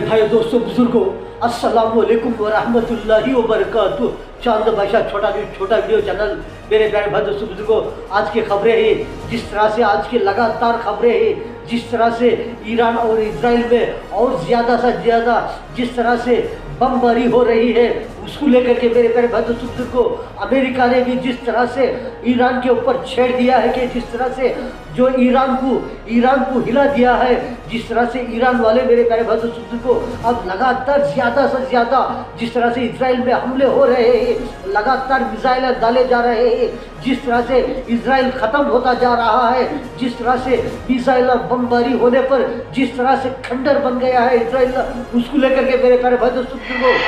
भाई दोस्तों बुजुर्गों, अस्सलाम वालेकुम व रहमतुल्लाहि व बरकातुहू। चांद बादशाह छोटा वीडियो चैनल। मेरे प्यारे भाई दोस्तों बुजुर्गों, आज की खबरें हैं जिस तरह से आज की लगातार खबरें हैं जिस तरह से ईरान और इजराइल में और ज़्यादा से ज़्यादा जिस तरह से बमबारी हो रही है उसको लेकर के मेरे प्यारे भाई दोस्तों बुजुर्गों, अमेरिका ने भी जिस तरह से ईरान के ऊपर छेड़ दिया है कि जिस तरह से जो ईरान को हिला दिया है, जिस तरह से ईरान वाले मेरे प्यारे भाई दोस्तों बुजुर्गों अब लगातार ज़्यादा से ज़्यादा जिस तरह से इजराइल में हमले हो रहे हैं, लगातार मिसाइल डाले जा रहे हैं, जिस तरह से इजराइल ख़त्म होता जा रहा है, जिस तरह से मिसाइल और बमबारी होने पर जिस तरह से खंडर बन गया है इजराइल, उसको लेकर के मेरे प्यारे भाई दोस्तों बुजुर्गों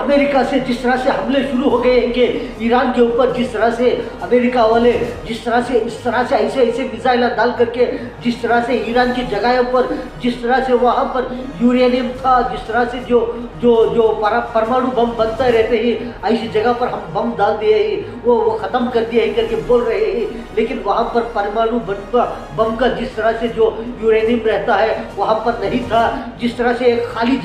अमेरिका से जिस तरह से हमले शुरू हो गए हैं कि ईरान के ऊपर जिस तरह से अमेरिका वाले जिस तरह से इस तरह से ऐसे मिसाइल डाल करके जिस तरह से ईरान की जगहों पर जिस तरह से वहाँ पर यूरेनियम था, जिस तरह से जो जो जो परमाणु बम बनते रहते हैं ऐसी जगह पर हम बम डाल दिए हैं, वो ख़त्म कर दिए हैं करके बोल रहे हैं। लेकिन वहाँ पर परमाणु बम का जिस तरह से जो यूरेनियम रहता है वहाँ पर नहीं था। जिस तरह से एक खाली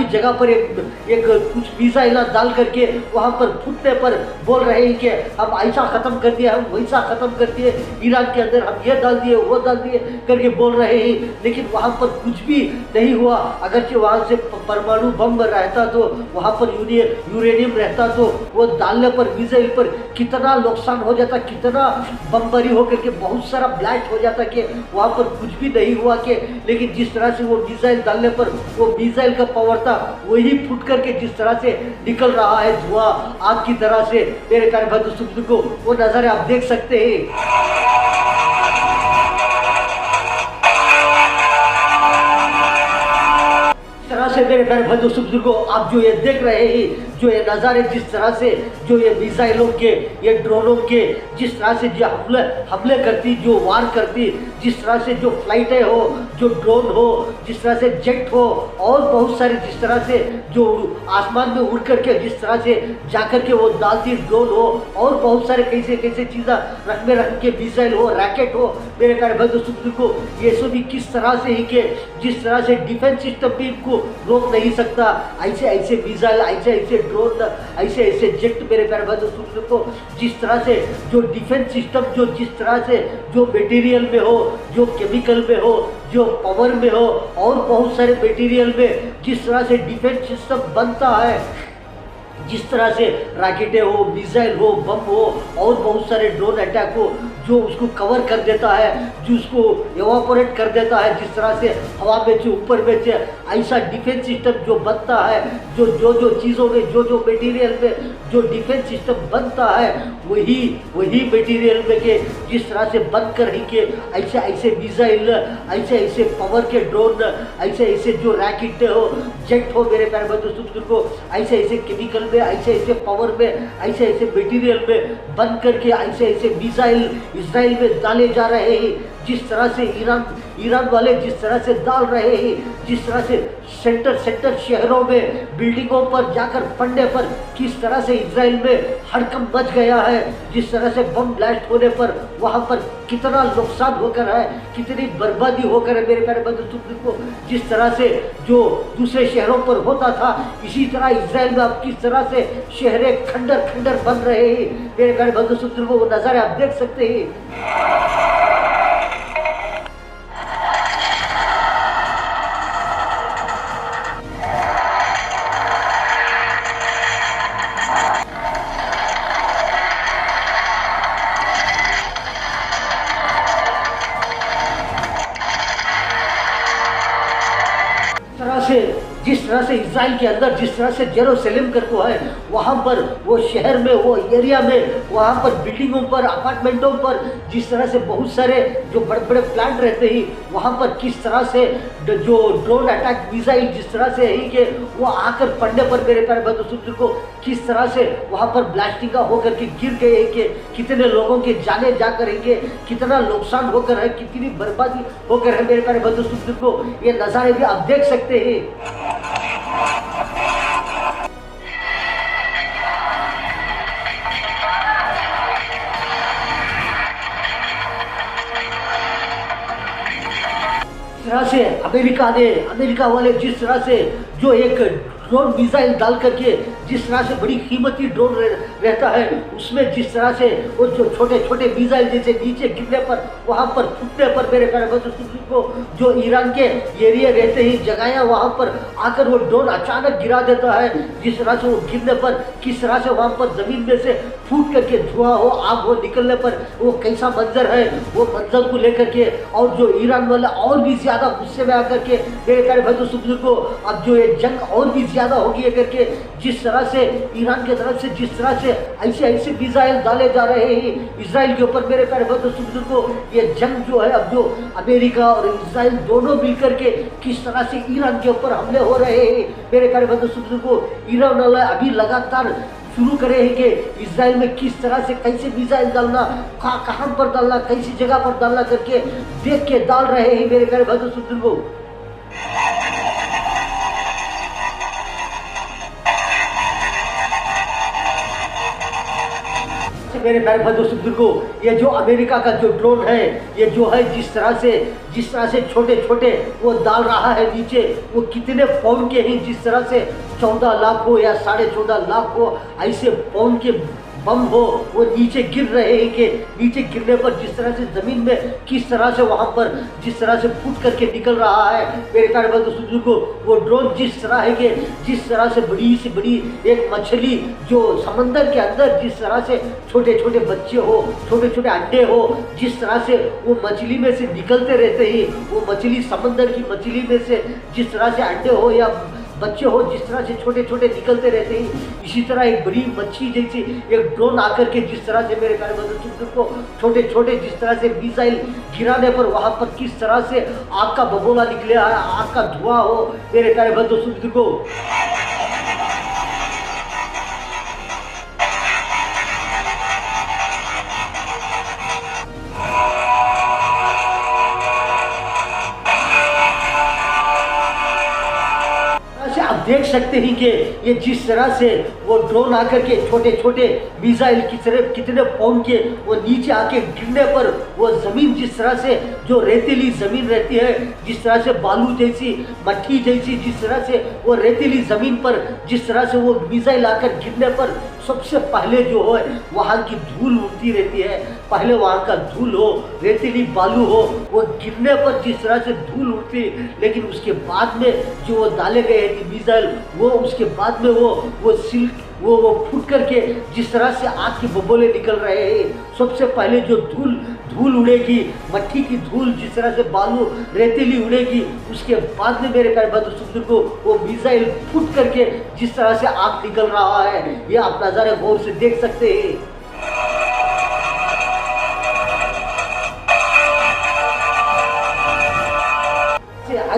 जगह पर एक कुछ मिसाइल डाल करके वहाँ पर फूटने पर बोल रहे हैं कि हम ऐसा ख़त्म कर दिया, हम वैसा ख़त्म कर दिए, ईरान के अंदर हम ये डाल दिए वो डाल दिए करके बोल रहे हैं। लेकिन वहाँ पर कुछ भी नहीं हुआ। अगरचे वहाँ से परमाणु बम रहता तो वहाँ पर यूरेनियम रहता तो वो डालने पर मिसाइल पर कितना नुकसान हो जाता, कितना बमबारी हो करके बहुत सारा ब्लास्ट हो जाता कि वहाँ पर कुछ भी नहीं हुआ कि। लेकिन जिस तरह से वो मिसाइल डालने पर वो मिसाइल का पावर था वही फूट करके जिस तरह से निकल रहा है धुआं आग की तरह से मेरे प्यारे भाई दोस्तों को वो नज़ारे आप देख सकते हैं। से मेरे प्यारे भाई दोस्तों बुजुर्गों, आप जो ये देख रहे हैं, जो ये नज़ारे जिस तरह से जो ये मिसाइलों के ये ड्रोनों के जिस तरह से जो हमले करती, जो वार करती, जिस तरह से जो फ्लाइटें हो, जो ड्रोन हो, जिस तरह से जेट हो और बहुत सारे जिस तरह से जो आसमान में उड़ करके जिस तरह से जाकर के वो डालती ड्रोन हो और बहुत सारे कैसे चीज़ें रंग के मिसाइल हो, रैकेट हो मेरे प्यारे भाई दोस्तों बुजुर्गों, ये सभी किस तरह से ही कि जिस तरह से डिफेंस सिस्टम भी इनको रोक नहीं सकता। ऐसे मिसाइल, ऐसे ड्रोन, ऐसे जेट मेरे प्यारे भाई दोस्तों को जिस तरह से जो डिफेंस सिस्टम जो जिस तरह से जो मटेरियल में हो, जो केमिकल में हो, जो पावर में हो और बहुत सारे मटेरियल में जिस तरह से डिफेंस सिस्टम बनता है, जिस तरह से रॉकेटें हो, मिसाइल हो, बम हो और बहुत सारे ड्रोन अटैक हो जो उसको कवर कर देता है, जो उसको एवापोरेट कर देता है, जिस तरह से हवा में से ऊपर में से ऐसा डिफेंस सिस्टम जो बनता है, जो चीज़ों में जो मटेरियल में जो डिफेंस सिस्टम बनता है वही मटेरियल में के जिस तरह से बन कर ही के ऐसे मिसाइल, ऐसे पावर के ड्रोन, ऐसे जो रॉकेट हो, जेट हो मेरे प्यारे भाई दोस्तों को ऐसे केमिकल में, ऐसे पावर में, ऐसे मटेरियल में बन करके ऐसे मिसाइल इजराइल में डाले जा रहे हैं। जिस तरह से ईरान वाले जिस तरह से डाल रहे हैं, जिस तरह से सेंटर शहरों में बिल्डिंगों पर जाकर पड़ने पर किस तरह से इजराइल में हड़कंप मच गया है, जिस तरह से बम ब्लास्ट होने पर वहाँ पर कितना नुकसान होकर है, कितनी बर्बादी होकर है मेरे प्यारे दोस्तों को। जिस तरह से जो दूसरे शहरों पर होता था इसी तरह इजराइल में अब किस तरह से शहरें खंडर बन रहे हैं मेरे प्यारे दोस्तों को वो नज़ारे आप देख सकते हैं। जिस तरह से इजराइल के अंदर जिस तरह से जेरूसलम करको है, वहाँ पर वो शहर में, वो एरिया में, वहाँ पर बिल्डिंगों पर, अपार्टमेंटों पर जिस तरह से बहुत सारे जो बड़े प्लांट रहते ही वहाँ पर किस तरह से जो ड्रोन अटैक मिसाइल जिस तरह से है कि वो आकर पड़ने पर मेरे प्यारे भाई दोस्तों को किस तरह से वहाँ पर ब्लास्टिंग होकर के गिर गए कि कितने लोगों के जाने जाकर है, कितना नुकसान होकर है, कितनी बर्बादी होकर है मेरे प्यारे भाई दोस्तों को ये नज़ारे भी आप देख सकते हैं। अमेरिका वाले जिस तरह से जो एक ड्रोन मिसाइल डाल करके जिस तरह से बड़ी कीमती ड्रोन रहता है, उसमें जिस तरह से वो जो छोटे छोटे मिसाइल जैसे नीचे गिरने पर वहाँ पर फूटने पर मेरे ख्याल को जो ईरान के एरिया रहते ही जगह वहाँ पर आकर वो ड्रोन अचानक गिरा देता है। जिस तरह से वो गिरने पर किस तरह से वहाँ पर ज़मीन में से फूट करके धुआं हो आग हो निकलने पर वो कैसा मंजर है, वो मंजर को लेकर के और जो ईरान वाला और भी ज़्यादा गुस्से में आकर के मेरे ख्याल को अब जो ये जंग और भी ज़्यादा होगी है करके जिस तरह से ईरान की तरफ से जिस तरह से ऐसे मिसाइल डाले जा रहे हैं इसराइल के ऊपर मेरे प्यारे भाइयों को ये जंग जो है अब जो अमेरिका और इसराइल दोनों मिलकर के किस तरह से ईरान के ऊपर हमले हो रहे हैं मेरे प्यारे भाइयों को ईरान वाला अभी लगातार शुरू करे हैं कि इसराइल में किस तरह से कैसे मिसाइल डालना कहाँ पर डालना कैसी जगह पर डालना करके देख के डाल रहे हैं मेरे प्यारे भाइयों को। मेरे प्यारे भाई दोस्तों को ये जो अमेरिका का जो ड्रोन है ये जो है जिस तरह से छोटे छोटे वो डाल रहा है नीचे वो कितने पाउंड के ही जिस तरह से 14 लाख हो या 14.5 लाख हो ऐसे पाउंड के बम हो वो नीचे गिर रहे हैं कि नीचे गिरने पर जिस तरह से ज़मीन में किस तरह से वहाँ पर जिस तरह से फूट करके निकल रहा है मेरे प्यारे भाई दोस्तों को वो ड्रोन जिस तरह है कि जिस तरह से बड़ी से बड़ी एक मछली जो समंदर के अंदर जिस तरह से छोटे छोटे बच्चे हो छोटे छोटे अंडे हो जिस तरह से वो मछली में से निकलते रहते हैं वो मछली समंदर की मछली में से जिस तरह से अंडे हो या बच्चे हो जिस तरह से छोटे छोटे निकलते रहते हैं इसी तरह एक बड़ी मच्छी जैसी एक ड्रोन आकर के जिस तरह से मेरे प्यारे बच्चों को छोटे छोटे जिस तरह से मिसाइल गिराने पर वहाँ पर किस तरह से आग का बबोला निकले आग का धुआं हो मेरे प्यारे बच्चों को। आप देख सकते हैं कि ये जिस तरह से वो ड्रोन आकर के छोटे छोटे मिसाइल कितने पाउंड के वो नीचे आके गिरने पर वो ज़मीन जिस तरह से जो रेतीली ज़मीन रहती है जिस तरह से बालू जैसी मट्टी जैसी जिस तरह से वो रेतीली ज़मीन पर जिस तरह से वो मिसाइल आकर गिरने पर सबसे पहले जो है वहाँ की धूल उड़ती रहती है। पहले वहाँ का धूल हो रेतीली बालू हो वो गिरने पर जिस तरह से धूल उड़ती लेकिन उसके बाद में जो वो डाले गए थे मिसाइल वो उसके बाद में वो सिल्क वो फूट करके जिस तरह से आग के बबोले निकल रहे हैं। सबसे पहले जो धूल उड़ेगी मट्टी की धूल जिस तरह से बालू रेतीली उड़ेगी उसके बाद में मेरे प्यारे दोस्तों को वो मिसाइल फूट करके जिस तरह से आग निकल रहा है ये आप नज़ारे गौर से देख सकते हैं।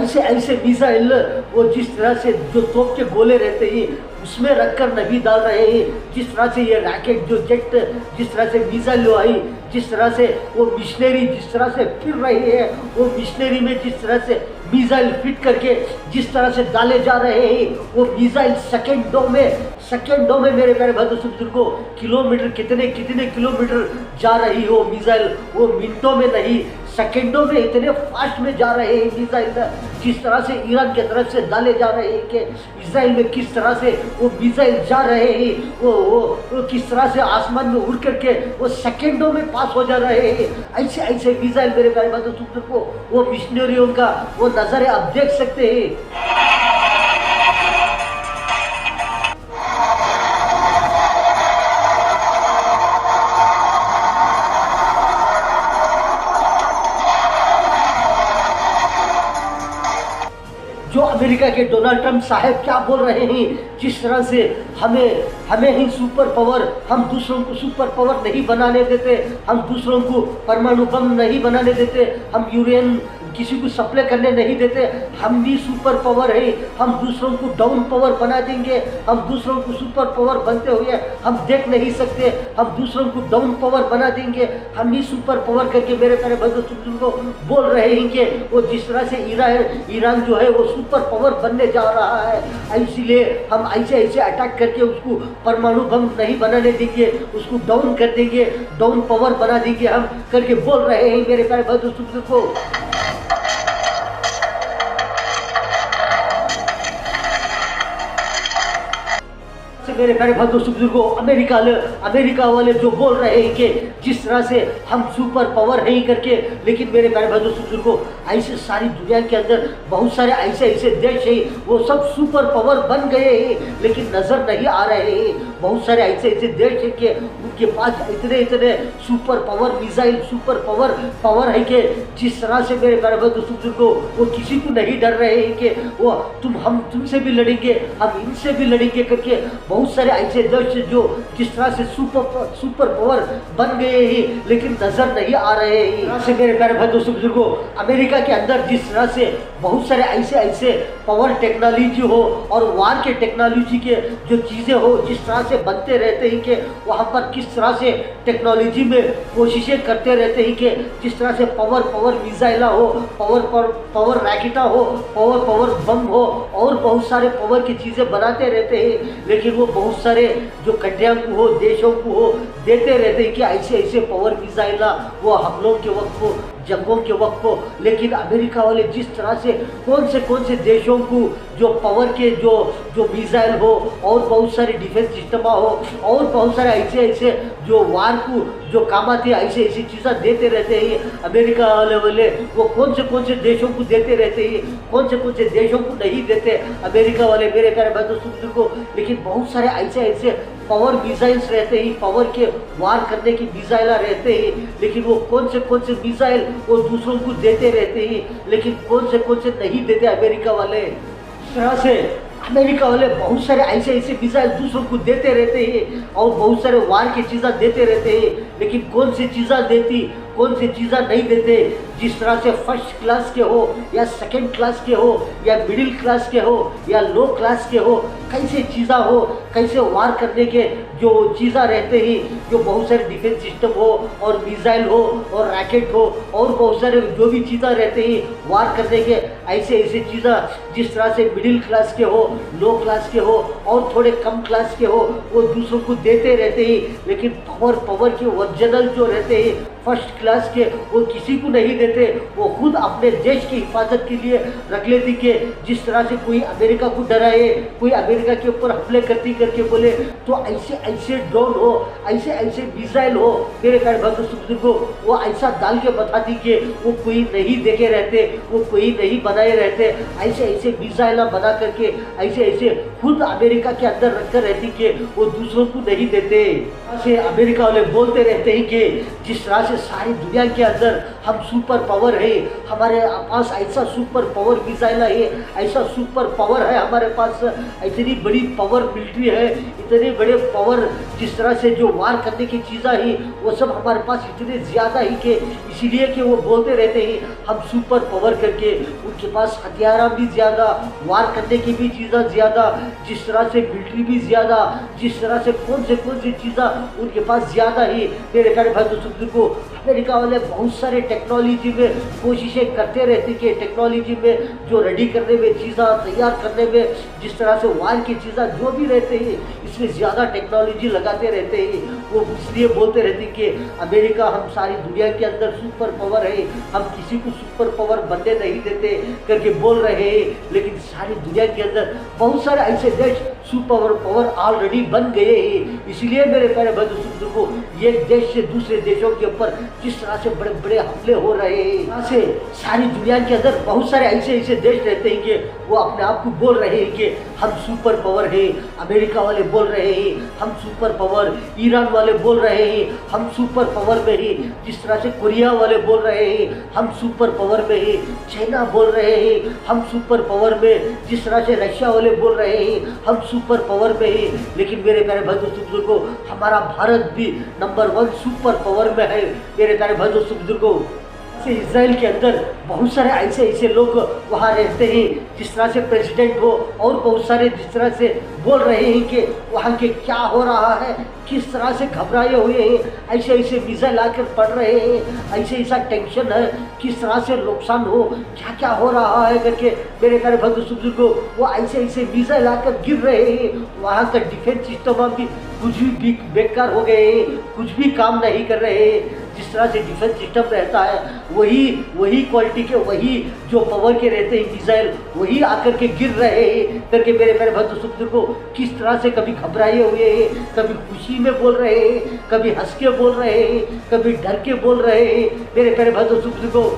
ऐसे मिसाइल वो जिस तरह से जो तोप के गोले रहते हैं उसमें रखकर नहीं डाल रहे हैं। जिस तरह से ये रैकेट जो जेट जिस तरह से मिसाइल जो आई जिस तरह से वो मिशनरी जिस तरह से फिर रही है वो मिशनरी में जिस तरह से मिसाइल फिट करके जिस तरह से डाले जा रहे हैं वो मिसाइल सेकेंडों में मेरे प्यारे भाई दोस्तों को किलोमीटर कितने किलोमीटर जा रही हो मिसाइल वो मिनटों में नहीं सेकेंडों में इतने फास्ट में जा रहे हैं मिसाइल जिस तरह से ईरान की तरफ से डाले जा रहे हैं कि इसराइल में किस तरह से वो मिसाइल जा रहे हैं वो किस तरह से आसमान में उड़ करके वो सेकेंडों में पास हो जा रहे हैं। ऐसे मिसाइल मेरे प्यारे भाई दोस्तों को वो मिशनरियों का वो नज़ारे आप देख सकते हैं। जो अमेरिका के डोनाल्ड ट्रंप साहब क्या बोल रहे हैं जिस तरह से हमें ही सुपर पावर हम दूसरों को सुपर पावर नहीं बनाने देते हम दूसरों को परमाणु बम नहीं बनाने देते हम यूरेनियम किसी को सप्लाई करने नहीं देते हम भी सुपर पावर है हम दूसरों को डाउन पावर बना देंगे हम दूसरों को सुपर पावर बनते हुए हम देख नहीं सकते हम दूसरों को डाउन पावर बना देंगे हम भी सुपर पावर करके मेरे प्यारे भाई दोस्तों को बोल रहे हैं कि वो जिस तरह से ईरान जो है वो सुपर पावर बनने जा रहा है इसीलिए हम ऐसे अटैक करके उसको परमाणु बम नहीं बनाने देंगे उसको डाउन कर देंगे डाउन पावर बना देंगे हम करके बोल रहे हैं मेरे प्यारे भाई दोस्तों को। से मेरे प्यारे भाई दोस्तों बुजुर्गों, अमेरिका वाले जो बोल रहे हैं कि जिस तरह से हम सुपर पावर नहीं करके, लेकिन मेरे प्यारे भाई दोस्तों बुजुर्गों, ऐसे सारी दुनिया के अंदर बहुत सारे ऐसे देश हैं, वो सब सुपर पावर बन गए हैं लेकिन नजर नहीं आ रहे हैं। बहुत सारे ऐसे देश हैं कि उनके पास इतने super power missile, super power है कि जिस तरह से मेरे प्यारे भाई दोस्तों बुजुर्गों, वो किसी को नहीं डर रहे हैं कि वो हम तुमसे भी लड़ेंगे, हम इनसे भी लड़ेंगे करके। बहुत सारे ऐसे देश जो जिस तरह से सुपर पावर बन गए हैं लेकिन नजर नहीं आ रहे हैं। से मेरे प्यारे भाई दोस्तों बुजुर्गों, अमेरिका के अंदर जिस तरह से बहुत सारे ऐसे पावर टेक्नोलॉजी हो और वार के टेक्नोलॉजी के जो चीज़ें हो, जिस तरह से बनते रहते हैं कि वहाँ पर किस तरह से टेक्नोलॉजी में कोशिशें करते रहते हैं कि जिस तरह से पावर मिसाइल हो, पावर रैकेटा हो, पावर बम हो और बहुत सारे पावर की चीज़ें बनाते रहते हैं। लेकिन वो बहुत सारे जो कंट्रियों को हो, देशों को हो, देते रहते हैं कि ऐसे पावर मिसाइल वो हमलों के वक्त को, जंगों के वक्त को। लेकिन अमेरिका वाले जिस तरह से कौन से देशों को जो पावर के जो मिसाइल हो और बहुत सारे डिफेंस सिस्टम हो और बहुत सारे ऐसे जो वार को जो काम आते ऐसे चीज़ें देते रहते हैं अमेरिका वाले वो कौन से देशों को देते रहते हैं, कौन से देशों को नहीं देते अमेरिका वाले मेरे प्यारे भाई दोस्तों को। लेकिन बहुत सारे ऐसे पावर मिसाइल्स रहते हैं, पावर के वार करने की मिसाइल रहते हैं, लेकिन वो कौन से मिसाइल वो दूसरों को देते रहते हैं, लेकिन कौन से नहीं देते अमेरिका वाले। इस तरह से अमेरिका वाले बहुत सारे ऐसे मिसाइल दूसरों को देते रहते हैं और बहुत सारे वार की चीज़ें देते रहते हैं, लेकिन कौन सी चीज़ें देती, कौन सी चीज़ें नहीं देते। जिस तरह से फर्स्ट क्लास के हो या सेकंड क्लास के हो या मिडिल क्लास के हो या लो क्लास के हो, कैसे चीज़ें हो, कैसे वार करने के जो चीज़ें रहते हैं, जो बहुत सारे डिफेंस सिस्टम हो और मिसाइल हो और रैकेट हो और बहुत सारे जो भी चीज़ें रहते हैं वार करने के, ऐसे चीज़ें जिस तरह से मिडिल क्लास के हो, लो क्लास के हो और थोड़े कम क्लास के हो, वो दूसरों को देते रहते हैं। लेकिन पावर के ओरिजिनल जो रहते हैं फर्स्ट क्लास के, वो किसी को नहीं देते। वो खुद अपने देश की हिफाजत के लिए रख लेती कि जिस तरह से कोई अमेरिका को डराए, कोई अमेरिका के ऊपर हमले करके बोले तो ऐसे ड्रोन हो, ऐसे मिसाइल हो, मेरे प्यारे भाई दोस्तों को वो ऐसा डाल के बताती कि वो कोई नहीं देखे रहते, वो कोई नहीं बनाए रहते, ऐसे मिसाइल बना करके ऐसे खुद अमेरिका के अंदर रखकर रहती कि वो दूसरों को नहीं देते। ऐसे अमेरिका वाले बोलते रहते हैं कि जिस तरह से सारी दुनिया के अंदर हम सुपर पावर है, हमारे पास ऐसा सुपर पावर मिसाइल है, ऐसा सुपर पावर है हमारे पास, इतनी बड़ी पावर मिलिट्री है, इतने बड़े पावर जिस तरह से जो वार करने की चीज़ें ही वो सब हमारे पास इतने ज़्यादा ही कि इसीलिए कि वो बोलते रहते हैं हम सुपर पावर करके। उनके पास हथियार भी ज़्यादा, वार करने की भी चीज़ें ज़्यादा, जिस तरह से मिलिट्री भी ज़्यादा, जिस तरह से कौन सी चीज़ें उनके पास ज़्यादा ही। मेरे प्यारे भाई दोस्तों को अमेरिका वाले बहुत सारे टेक्नोलॉजी में कोशिशें करते रहते कि टेक्नोलॉजी में जो रेडी करने में चीज़ें तैयार करने में, जिस तरह से वार की चीज़ें जो भी रहते हैं इसमें ज़्यादा टेक्नोलॉजी लगाते रहते हैं। वो इसलिए बोलते रहते कि अमेरिका हम सारी दुनिया के अंदर सुपर पावर है, हम किसी को सुपर पावर बनने नहीं देते करके बोल रहे हैं। लेकिन सारी दुनिया के अंदर बहुत सारे ऐसे देश सुपर पावर ऑलरेडी बन गए हैं। इसलिए मेरे प्यारे भाई दोस्तों को एक देश से दूसरे देशों के ऊपर जिस तरह से बड़े हमले हो रहे हैं, से सारी दुनिया के अंदर बहुत सारे ऐसे देश रहते हैं कि वो अपने आप को बोल रहे हैं कि हम सुपर पावर है। अमेरिका वाले बोल रहे हैं हम सुपर पावर, ईरान वाले बोल रहे हैं हम सुपर पावर में ही, जिस तरह से कोरिया वाले बोल रहे हैं हम सुपर पावर में ही, चाइना बोल रहे हैं हम सुपर पावर में, जिस तरह से रशिया वाले बोल रहे हैं हम सुपर पावर में ही। लेकिन मेरे प्यारे भाई दोस्तों बुजुर्गों, हमारा भारत भी नंबर 1 सुपर पावर में है। मेरे प्यारे भाई दोस्तों बुजुर्गों, इजराइल के अंदर बहुत सारे ऐसे लोग वहाँ रहते हैं, जिस तरह से प्रेसिडेंट हो और बहुत सारे जिस तरह से बोल रहे हैं कि वहाँ के क्या हो रहा है, किस तरह से घबराए हुए हैं, ऐसे मिसाइल आकर पड़ रहे हैं, ऐसा टेंशन है, किस तरह से नुकसान हो, क्या हो रहा है करके। मेरे प्यारे भाई दोस्तों को वो ऐसे मिसाइल आकर गिर रहे हैं, वहाँ का डिफेंस सिस्टम भी कुछ भी बेकार हो गए हैं, कुछ भी काम नहीं कर रहे हैं। जिस तरह से डिफेंस सिस्टम रहता है, वही क्वालिटी के, वही जो पावर के रहते हैं मिसाइल, वही आकर के गिर रहे हैं करके मेरे प्यारे भाई दोस्तों को किस तरह से कभी घबराए हुए हैं, कभी खुशी में बोल रहे हैं, कभी हंस के बोल रहे हैं, कभी डर के बोल रहे हैं मेरे प्यारे भाई दोस्तों को।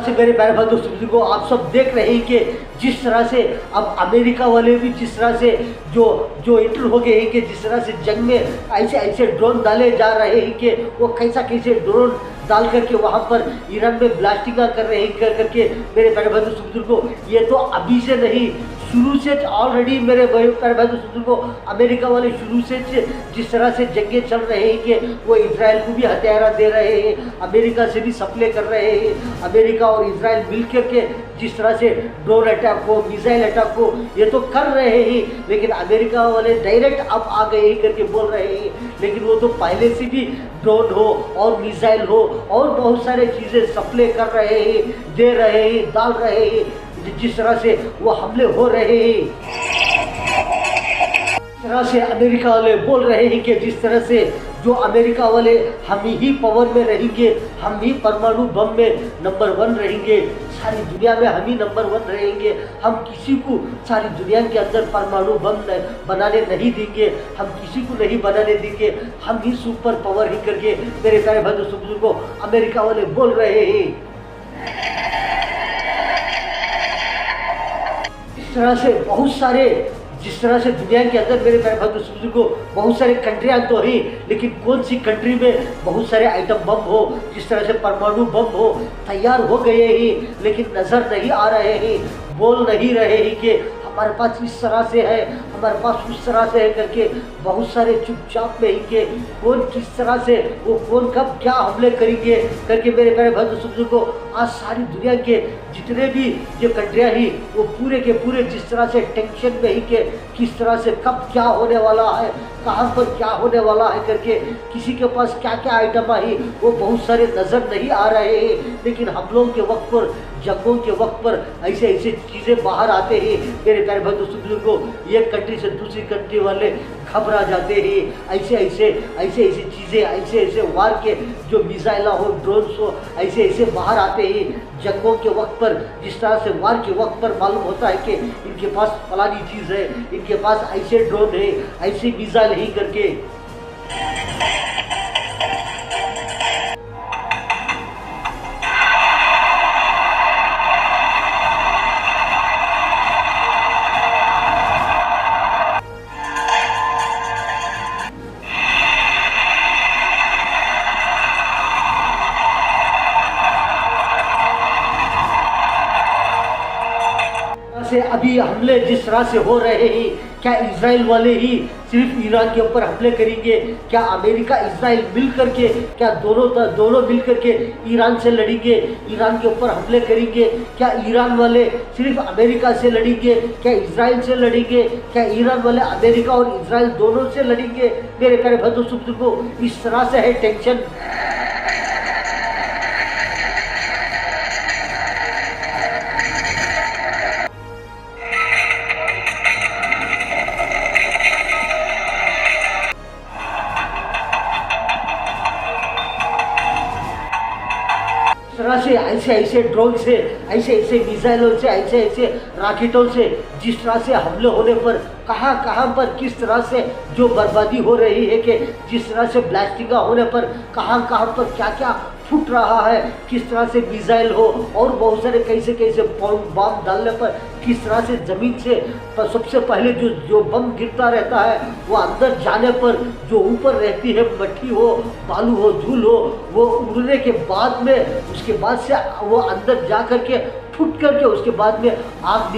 से मेरे प्यारे भाई दोस्तों को आप सब देख रहे हैं कि जिस तरह से अब अमेरिका वाले भी जिस तरह से जो इंटर हो गए हैं कि जिस तरह से जंग में ऐसे ड्रोन डाले जा रहे हैं कि वो कैसे ड्रोन डाल करके वहाँ पर ईरान में ब्लास्टिंग कर रहे हैं करके मेरे प्यारे भाई दोस्तों को ये तो अभी से नहीं, शुरू से ऑलरेडी मेरे प्यारे भाई दोस्तों को अमेरिका वाले शुरू से जिस तरह से जंगें चल रहे हैं कि वो इजराइल को भी हथियार दे रहे हैं, अमेरिका से भी सप्लाई कर रहे हैं, अमेरिका और इजराइल मिल करके जिस तरह से ड्रोन अटैक को, मिसाइल अटैक को ये तो कर रहे हैं, लेकिन अमेरिका वाले डायरेक्ट अब आ गए करके बोल रहे हैं, लेकिन वो तो पहले से भी ड्रोन हो और मिसाइल हो और बहुत सारे चीज़ें सप्लाई कर रहे हैं, दे रहे हैं, डाल रहे हैं, जिस तरह से वो हमले हो रहे हैं। जिस तरह से अमेरिका वाले बोल रहे हैं कि जिस तरह से जो अमेरिका वाले हम ही पावर में रहेंगे, हम ही परमाणु बम में नंबर 1 रहेंगे, सारी दुनिया में हम ही नंबर 1 रहेंगे, हम किसी को सारी दुनिया के अंदर परमाणु बम बनाने नहीं देंगे, हम किसी को नहीं बनाने देंगे, हम ही सुपर पावर ही करके मेरे प्यारे भाई दोस्तों को अमेरिका वाले बोल रहे हैं। इस तरह से बहुत सारे, जिस तरह से दुनिया के अंदर मेरे प्यारे भाई दोस्तों को बहुत सारे कंट्रियाँ तो ही, लेकिन कौन सी कंट्री में बहुत सारे आइटम बम हो, जिस तरह से परमाणु बम हो तैयार हो गए ही, लेकिन नज़र नहीं आ रहे हैं, बोल नहीं रहे हैं कि हमारे पास इस तरह से है, हमारे पास उस तरह से है करके बहुत सारे चुपचाप में ही के कौन किस तरह से वो कौन कब क्या हमले करेंगे करके मेरे प्यारे भाई दोस्तों को आज सारी दुनिया के जितने भी जो कंट्रियाँ ही वो पूरे के पूरे जिस तरह से टेंशन में ही के किस तरह से कब क्या होने वाला है, कहाँ पर क्या होने वाला है करके किसी के पास क्या क्या आइटम आई वो बहुत सारे नज़र नहीं आ रहे हैं, लेकिन हम लोगों के वक्त पर, जंगों के वक्त पर ऐसे चीज़ें बाहर आते हैं मेरे प्यारे भाई दोस्तों को, एक कंट्री से दूसरी कंट्री वाले घबरा जाते हैं, ऐसे चीज़ें, ऐसे वार के जो मिसाइल हो, ड्रोन्स हो, ऐसे बाहर आते हैं जंगों के वक्त पर, जिस तरह से वार के वक्त पर मालूम होता है कि इनके पास फलानी चीज़ है, इनके पास ऐसे ड्रोन है, ऐसे मिसाइल ही करके। से अभी हमले जिस तरह से हो रहे हैं, क्या इजराइल वाले ही सिर्फ ईरान के ऊपर हमले करेंगे, क्या अमेरिका इजराइल मिल करके, क्या दोनों मिल करके ईरान से लड़ेंगे, ईरान के ऊपर हमले करेंगे, क्या ईरान वाले सिर्फ अमेरिका से लड़ेंगे, क्या इजराइल से लड़ेंगे, क्या ईरान वाले अमेरिका और इजराइल दोनों से लड़ेंगे मेरे प्यारे भाई दोस्तों को इस तरह से है टेंशन। तरह से ऐसे ड्रोन से, ऐसे मिसाइलों से, ऐसे रॉकेटों से जिस तरह से हमले होने पर कहाँ पर किस तरह से जो बर्बादी हो रही है कि जिस तरह से ब्लास्टिंग होने पर कहाँ पर क्या फूट रहा है, किस तरह से मिसाइल हो और बहुत सारे कैसे बम डालने पर किस तरह से ज़मीन से सबसे पहले जो बम गिरता रहता है वो अंदर जाने पर जो ऊपर रहती है मट्टी हो, बालू हो, धूल हो, वो उड़ने के बाद में उसके बाद से वो अंदर जा कर के फूट करके उसके बाद में आग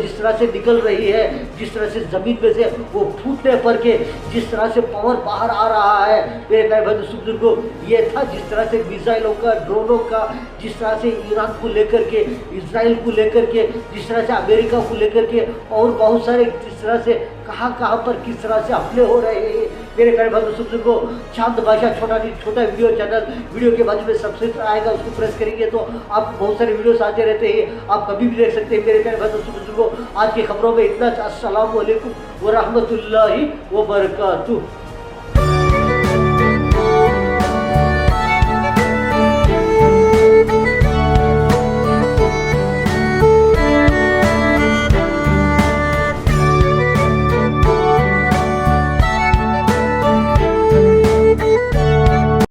जिस तरह से निकल रही है, जिस तरह से ज़मीन में से वो फूटने पर के जिस तरह से पावर बाहर आ रहा है मेरे प्यारे भाई दोस्तों को, ये था जिस तरह से मिसाइलों का, ड्रोनों का, जिस तरह से ईरान को लेकर के, इजराइल को लेकर के, जिस तरह से अमेरिका को लेकर के, और बहुत सारे जिस तरह से कहाँ पर किस तरह से हमले हो रहे हैं। मेरे प्यारे भाई दोस्तों को शांत भाषा छोटा वीडियो चैनल, वीडियो के बाजू में सब्सक्राइब आएगा, उसको प्रेस करेंगे तो आपको बहुत सारे वीडियोस आते रहते हैं, आप कभी भी देख सकते हैं। मेरे प्यारे भाई दोस्तों को आज की खबरों में इतना। अस्सलाम वालेकुम व रहमतुल्लाहि व बरकातुहू।